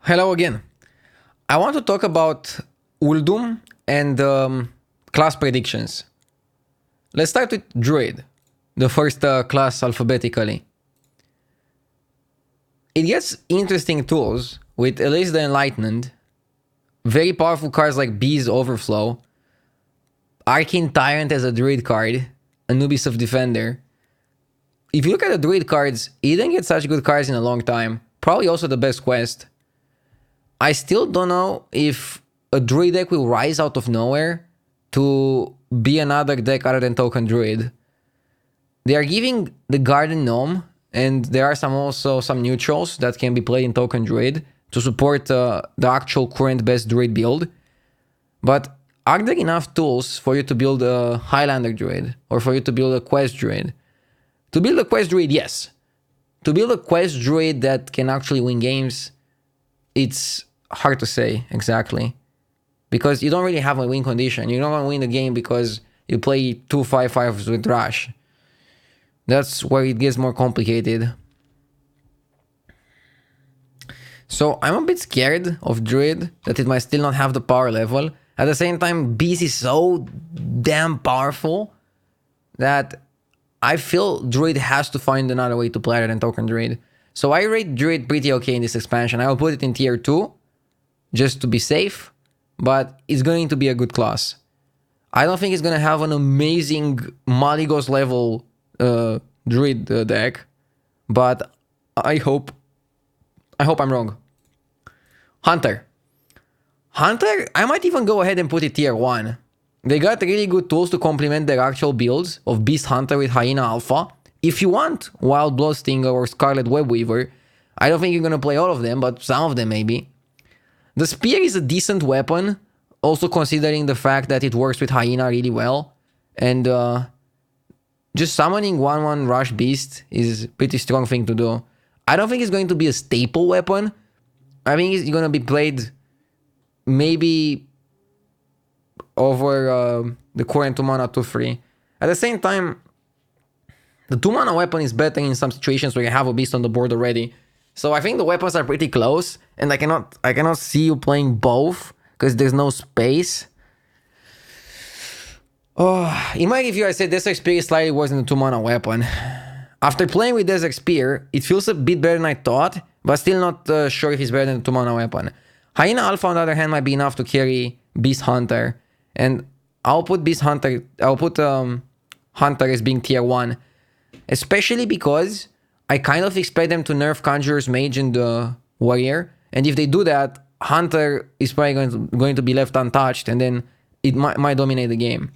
Hello again. I want to talk about Uldum and class predictions. Let's start with Druid, the first class alphabetically. It gets interesting tools with at least the Enlightened, very powerful cards like Bee's Overflow, Arcane Tyrant as a Druid card, Anubis of Defender. If you look at the Druid cards, he didn't get such good cards in a long time. Probably also the best quest. I still don't know if a Druid deck will rise out of nowhere to be another deck other than Token Druid. They are giving the Garden Gnome, and there are also some neutrals that can be played in Token Druid to support the actual current best Druid build. But are there enough tools for you to build a Highlander Druid or for you to build a Quest Druid? To build a Quest Druid, yes. To build a Quest Druid that can actually win games, it's hard to say exactly. Because you don't really have a win condition. You don't want to win the game because you play 2 5/5s with Rush. That's where it gets more complicated. So I'm a bit scared of Druid, that it might still not have the power level. At the same time, Beast is so damn powerful that I feel Druid has to find another way to play other than Token Druid. So I rate Druid pretty okay in this expansion. I will put it in tier 2, just to be safe, but it's going to be a good class. I don't think it's going to have an amazing Maligos level Druid deck, but I hope I'm wrong. Hunter, I might even go ahead and put it tier 1. They got really good tools to complement their actual builds of Beast Hunter with Hyena Alpha. If you want Wild Bloodstinger or Scarlet Webweaver, I don't think you're going to play all of them, but some of them maybe. The Spear is a decent weapon, also considering the fact that it works with Hyena really well. And just summoning 1/1 Rush Beast is a pretty strong thing to do. I don't think it's going to be a staple weapon. I think it's going to be played maybe over the current 2-mana 2/3. At the same time, the 2-mana weapon is better in some situations where you have a beast on the board already. So I think the weapons are pretty close, and I cannot see you playing both because there's no space. Oh, in my review, I said Desert Spear is slightly worse than the 2-mana weapon. After playing with Desert Spear, it feels a bit better than I thought, but still not sure if it's better than the 2-mana weapon. Hyena Alpha, on the other hand, might be enough to carry Beast Hunter, and I'll put Hunter as being tier 1, especially because I kind of expect them to nerf Conjurer's Mage and the Warrior, and if they do that, Hunter is probably going to be left untouched, and then it might dominate the game.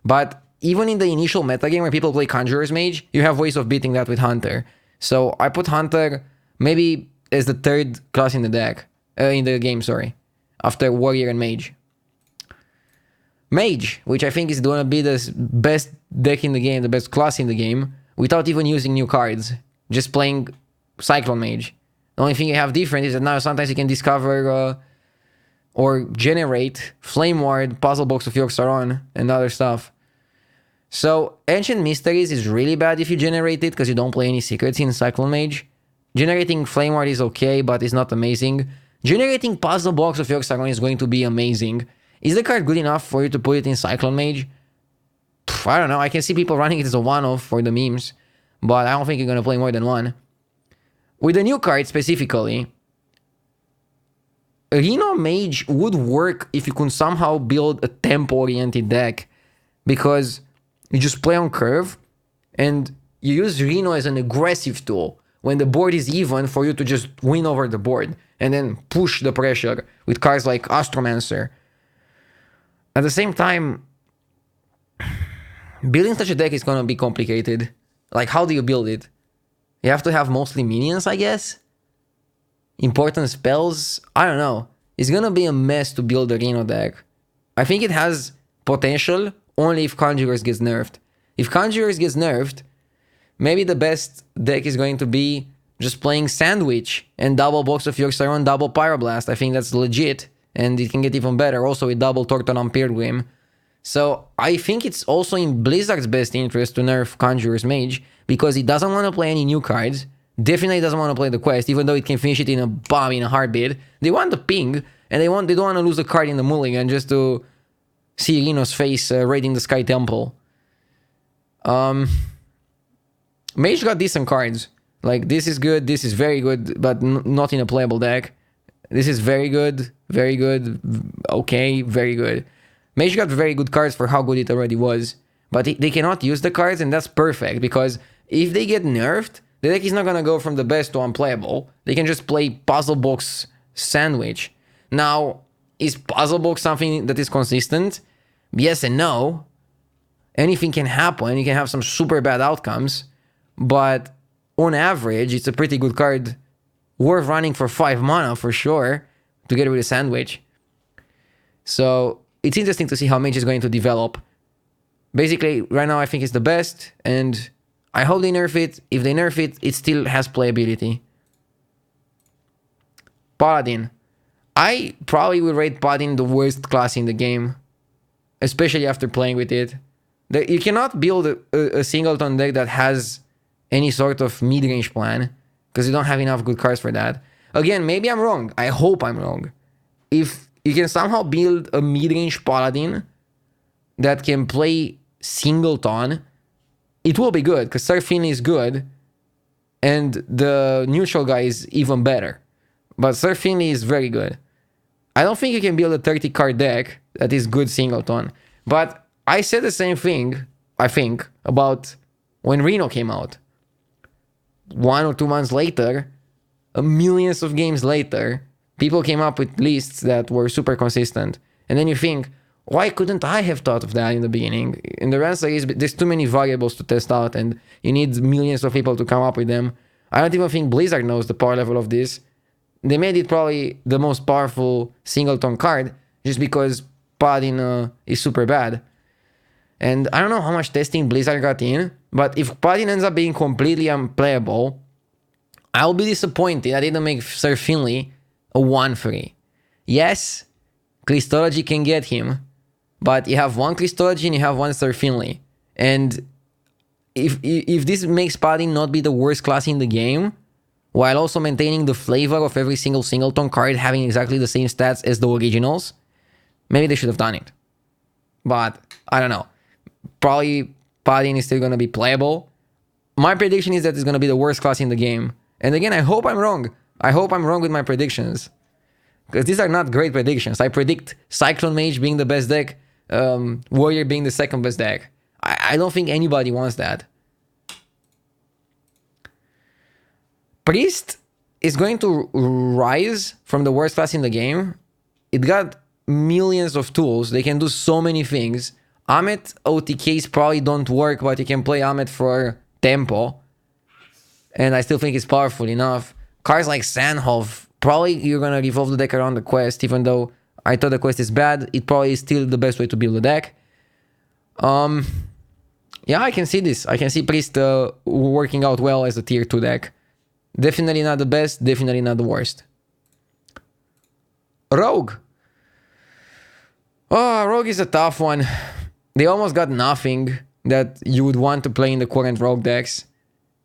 But even in the initial metagame where people play Conjurer's Mage, you have ways of beating that with Hunter. So I put Hunter maybe as the third class in the deck, in the game, sorry, after Warrior and Mage. Mage, which I think is going to be the best deck in the game, the best class in the game, without even using new cards, just playing Cyclone Mage. The only thing you have different is that now sometimes you can discover or generate Flame Ward, Puzzle Box of Yogg-Saron, and other stuff. So Ancient Mysteries is really bad if you generate it because you don't play any secrets in Cyclone Mage. Generating Flame Ward is okay, but it's not amazing. Generating Puzzle Box of Yogg-Saron is going to be amazing. Is the card good enough for you to put it in Cyclone Mage? I don't know. I can see people running it as a one-off for the memes, but I don't think you're going to play more than one. With the new card specifically, Reno Mage would work if you could somehow build a tempo-oriented deck, because you just play on curve and you use Reno as an aggressive tool when the board is even for you to just win over the board and then push the pressure with cards like Astromancer. At the same time, building such a deck is going to be complicated. Like, how do you build it? You have to have mostly minions, I guess? Important spells? I don't know. It's going to be a mess to build a Reno deck. I think it has potential only if Conjurers gets nerfed. If Conjurers gets nerfed, maybe the best deck is going to be just playing Sandwich and double Box of Yogg-Saron, double Pyroblast. I think that's legit, and it can get even better also with double Tortonon Pilgrim. So I think it's also in Blizzard's best interest to nerf Conjurer's Mage because he doesn't want to play any new cards. definitely doesn't want to play the quest, even though it can finish it in a bomb in a heartbeat. They want the ping, and they don't want to lose a card in the mulligan just to see Reno's face raiding the Sky Temple. Mage got decent cards. Like, this is good, this is very good, but not in a playable deck. This is very good, okay, very good. Mage got very good cards for how good it already was. But they cannot use the cards, and that's perfect, because if they get nerfed, the deck is not going to go from the best to unplayable. They can just play Puzzle Box Sandwich. Now, is Puzzle Box something that is consistent? Yes and no. Anything can happen. You can have some super bad outcomes. But on average, it's a pretty good card. Worth running for 5 mana for sure, together with a Sandwich. So, it's interesting to see how Mage is going to develop. Basically, right now I think it's the best, and I hope they nerf it. If they nerf it, it still has playability. Paladin. I probably will rate Paladin the worst class in the game, especially after playing with it. You cannot build a singleton deck that has any sort of mid-range plan, because you don't have enough good cards for that. Again, maybe I'm wrong. I hope I'm wrong. If you can somehow build a mid-range Paladin that can play singleton, it will be good, because Sir Finley is good, and the neutral guy is even better. But Sir Finley is very good. I don't think you can build a 30-card deck that is good singleton. But I said the same thing, I think, about when Reno came out. 1 or 2 months later, millions of games later, people came up with lists that were super consistent. And then you think, why couldn't I have thought of that in the beginning? And the answer is there's too many variables to test out, and you need millions of people to come up with them. I don't even think Blizzard knows the power level of this. They made it probably the most powerful singleton card just because Paladin is super bad. And I don't know how much testing Blizzard got in, but if Paladin ends up being completely unplayable, I'll be disappointed I didn't make Sir Finley a 1-3. Yes, Crystology can get him, but you have one Crystology and you have one Sir Finley. And if this makes Paladin not be the worst class in the game, while also maintaining the flavor of every single singleton card having exactly the same stats as the originals, maybe they should have done it. But I don't know. Probably Paladin is still going to be playable. My prediction is that it's going to be the worst class in the game. And again, I hope I'm wrong. I hope I'm wrong with my predictions, because these are not great predictions. I predict Cyclone Mage being the best deck, Warrior being the second best deck. I don't think anybody wants that. Priest is going to rise from the worst class in the game. It got millions of tools. They can do so many things. Amet OTKs probably don't work, but you can play Amet for tempo. And I still think it's powerful enough. Cards like Sandhov, probably you're going to revolve the deck around the quest, even though I thought the quest is bad. It probably is still the best way to build a deck. Yeah, I can see this. I can see Priest working out well as a tier 2 deck. Definitely not the best, definitely not the worst. Rogue. Oh, Rogue is a tough one. They almost got nothing that you would want to play in the current Rogue decks.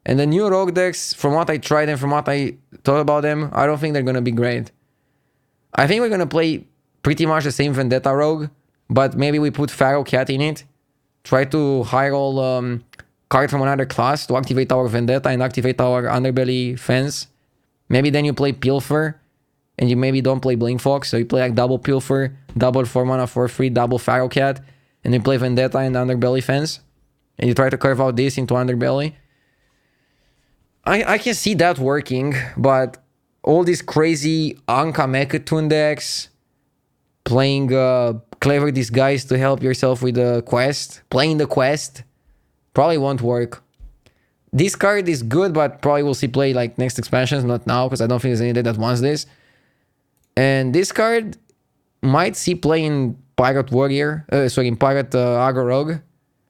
And the new Rogue decks, from what I tried and from what I thought about them, I don't think they're going to be great. I think we're going to play pretty much the same Vendetta Rogue, but maybe we put Pharaoh Cat in it. Try to high roll card from another class to activate our Vendetta and activate our Underbelly Fence. Maybe then you play Pilfer, and you maybe don't play Blink Fox, so you play like double Pilfer, double 4 mana for free, double Pharaoh Cat, and you play Vendetta and Underbelly Fence, and you try to curve out this into Underbelly. I can see that working, but all these crazy Anka Mechatoon decks, playing Clever Disguise to help yourself with the quest, playing the quest, probably won't work. This card is good, but probably we'll see play like next expansions, not now, because I don't think there's any deck that wants this. And this card might see play in Pirate Warrior, in Pirate Aggro Rogue.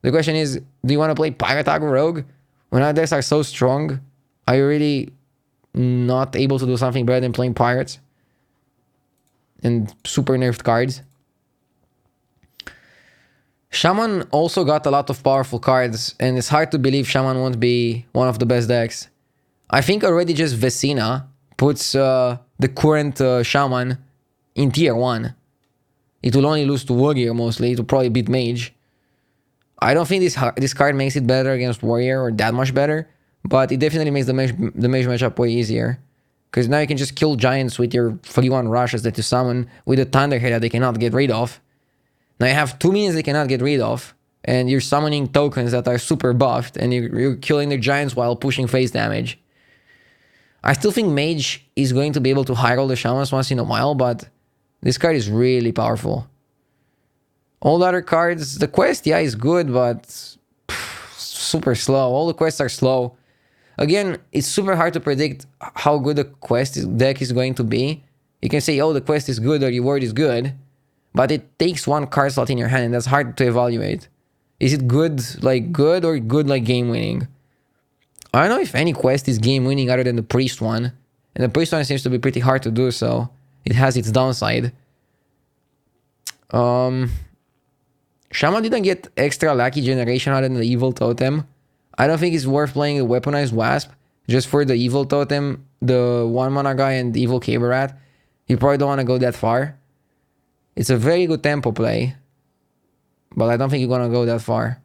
The question is, do you want to play Pirate Aggro Rogue? When our decks are so strong, are you really not able to do something better than playing Pirates? And super nerfed cards. Shaman also got a lot of powerful cards, and it's hard to believe Shaman won't be one of the best decks. I think already just Vecina puts the current Shaman in tier 1. It will only lose to Warrior mostly. It will probably beat Mage. I don't think this card makes it better against Warrior or that much better, but it definitely makes the Mage matchup way easier. Because now you can just kill Giants with your 3-1 rushes that you summon with a Thunderhead that they cannot get rid of. Now you have 2 minions they cannot get rid of, and you're summoning tokens that are super buffed, and you're killing the Giants while pushing face damage. I still think Mage is going to be able to high roll the Shamans once in a while, but this card is really powerful. All the other cards, the quest, yeah, is good, but super slow. All the quests are slow. Again, it's super hard to predict how good the quest deck is going to be. You can say, oh, the quest is good or the reward is good, but it takes 1 card slot in your hand, and that's hard to evaluate. Is it good like good or good like game winning? I don't know if any quest is game winning other than the priest one, and the priest one seems to be pretty hard to do, so it has its downside. Shaman didn't get extra lucky generation other than the evil totem. I don't think it's worth playing a weaponized wasp just for the evil totem, the 1 mana guy, and the evil Caber Rat. You probably don't want to go that far. It's a very good tempo play, but I don't think you're gonna go that far.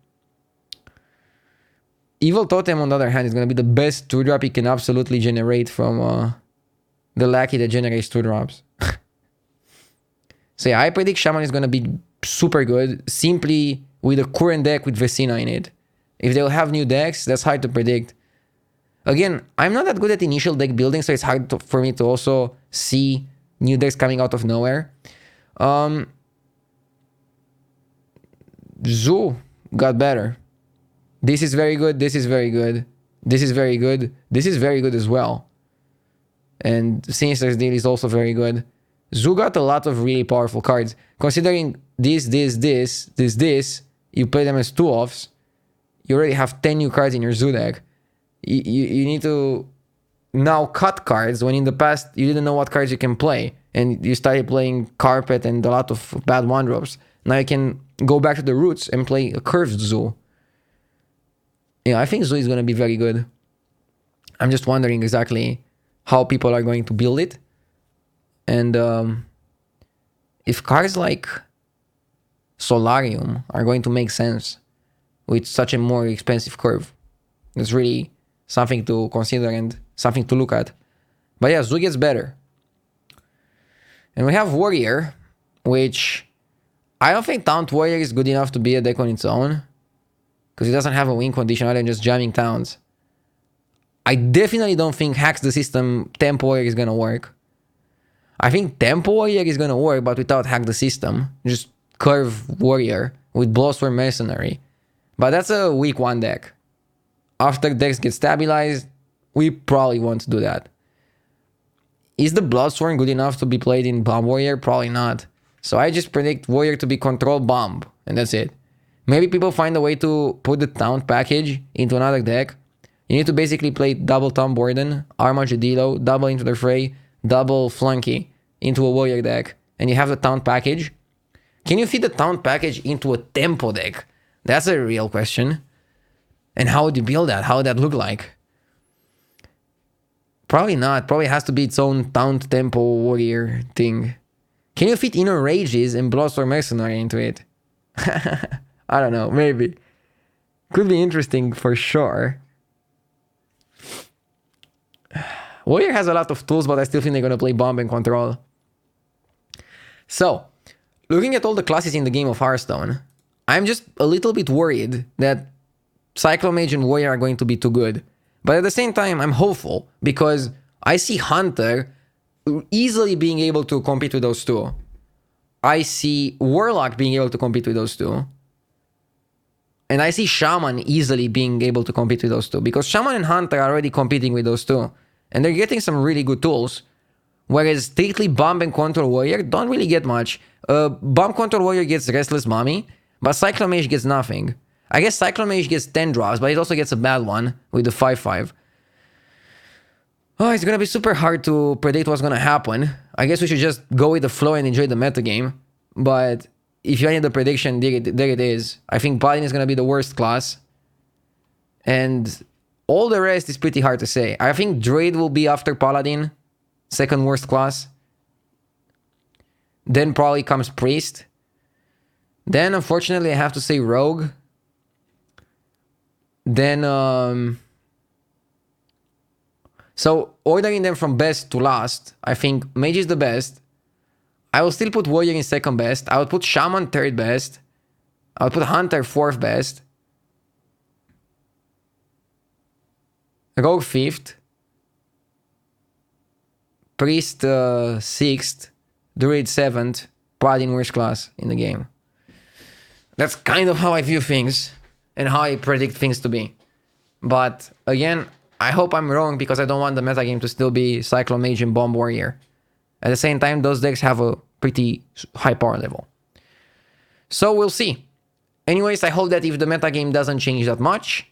Evil Totem, on the other hand, is going to be the best 2-drop you can absolutely generate from the Lackey that generates 2-drops. So yeah, I predict Shaman is going to be super good, simply with a current deck with Vecina in it. If they'll have new decks, that's hard to predict. Again, I'm not that good at initial deck building, so it's hard for me to also see new decks coming out of nowhere. Zoo got better. This is very good. This is very good. This is very good. This is very good as well. And Sinister's Deal is also very good. Zoo got a lot of really powerful cards. Considering this, you play them as 2-offs, you already have 10 new cards in your Zoo deck. You need to now cut cards when in the past you didn't know what cards you can play. And you started playing Carpet and a lot of bad 1-drops. Now you can go back to the roots and play a curved Zoo. Yeah, I think Zoo is going to be very good. I'm just wondering exactly how people are going to build it. And if cards like Solarium are going to make sense with such a more expensive curve. That's really something to consider and something to look at. But yeah, Zoo gets better. And we have Warrior, which I don't think Taunt Warrior is good enough to be a deck on its own, because it doesn't have a win condition other than just jamming towns. I definitely don't think Hacks the System Tempo Warrior is going to work. I think Tempo Warrior is going to work, but without Hack the System. Just Curve Warrior with Bloodstorm Mercenary. But that's a week 1 deck. After decks get stabilized, we probably won't do that. Is the Bloodstorm good enough to be played in Bomb Warrior? Probably not. So I just predict Warrior to be Control Bomb, and that's it. Maybe people find a way to put the Taunt package into another deck. You need to basically play double Tom Borden, Armadillo, double Into the Fray, double Flunky into a Warrior deck, and you have the Taunt package. Can you fit the Taunt package into a Tempo deck? That's a real question. And how would you build that? How would that look like? Probably not. Probably has to be its own Taunt Tempo Warrior thing. Can you fit Inner Rages and Bloodstorm Mercenary into it? I don't know, maybe. Could be interesting for sure. Warrior has a lot of tools, but I still think they're going to play Bomb and Control. So, looking at all the classes in the game of Hearthstone, I'm just a little bit worried that Cyclomage and Warrior are going to be too good. But at the same time, I'm hopeful because I see Hunter easily being able to compete with those two. I see Warlock being able to compete with those two. And I see Shaman easily being able to compete with those two. Because Shaman and Hunter are already competing with those two. And they're getting some really good tools. Whereas strictly Bomb and Control Warrior don't really get much. Bomb Control Warrior gets Restless Mummy. But Cyclomage gets nothing. I guess Cyclomage gets 10 drops. But it also gets a bad one with the 5/5. Oh, it's going to be super hard to predict what's going to happen. I guess we should just go with the flow and enjoy the metagame. But if you need the prediction, there it is. I think Paladin is going to be the worst class. And All the rest is pretty hard to say. I think Druid will be after Paladin, second worst class. Then probably comes Priest. Then, unfortunately, I have to say Rogue. Then, so ordering them from best to last, I think Mage is the best. I will still put Warrior in second best. I would put Shaman third best. I would put Hunter fourth best. Rogue fifth. Priest sixth. Druid seventh. Paladin worst class in the game. That's kind of how I view things and how I predict things to be. But again, I hope I'm wrong because I don't want the metagame to still be Cyclone Mage and Bomb Warrior. At the same time, those decks have a pretty high power level. So we'll see. Anyways, I hope that if the metagame doesn't change that much,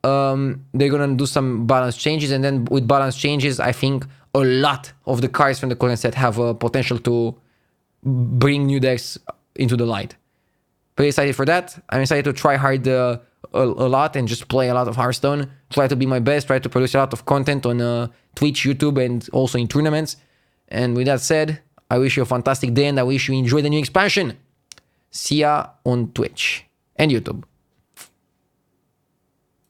they're gonna do some balance changes, and then with balance changes, I think a lot of the cards from the current set have a potential to bring new decks into the light. Pretty excited for that. I'm excited to try hard a lot and just play a lot of Hearthstone. Try to be my best, try to produce a lot of content on Twitch, YouTube, and also in tournaments. And with that said, I wish you a fantastic day and I wish you enjoy the new expansion. See ya on Twitch and YouTube.